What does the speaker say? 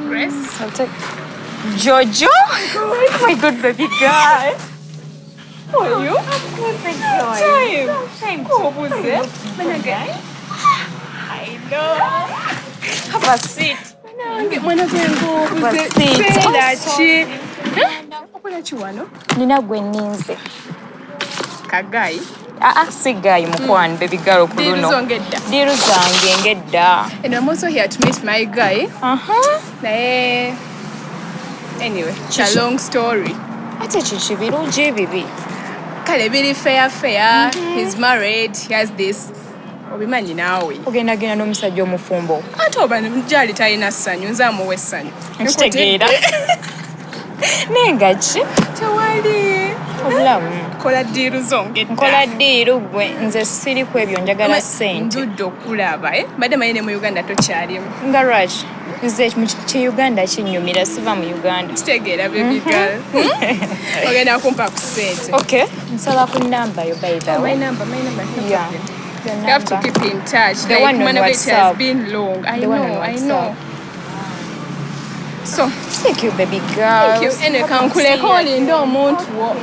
Grace. I'll take Jojo. Oh my good baby girl. How are you? I'm good, baby girl. Time. How was it? I know. Have a seat. Nina gwe nninze. Kagayi. Si Guy mukwano, baby girl kuluno. Diru zange ngedda. And I'm also here to meet my guy. Anyway, it's a long story. Ate chichi birungi bibi. Kale biri fair. He's married. He has this. Obimanyi naawe. Ogenda n'omusajja omufumbo. Ate oba mujali talina ssanyu, nze amuwa essanyu. Nkitegeera. Nenga ki? Tewali. Obulamu. Kola ddiiru zongedda. Nkola ddiiru gwe, nze siri ku ebyo njagala ssente. Ndudde okulaba, badde manyi ne mu Uganda tokyalimu. Nga lwaki? Nze ki Uganda kinnyumira siva mu Uganda. Kitegeera baby girl. Ogenda kumpa ku ssente. Okay. Nsaba ku nnamba yo by the way. My number. Yeah. You have to keep in touch. The one on WhatsApp. It has been long. I know. So, thank you, baby girl. Thank you. Anyway, kankuleko olinda omuntu wo.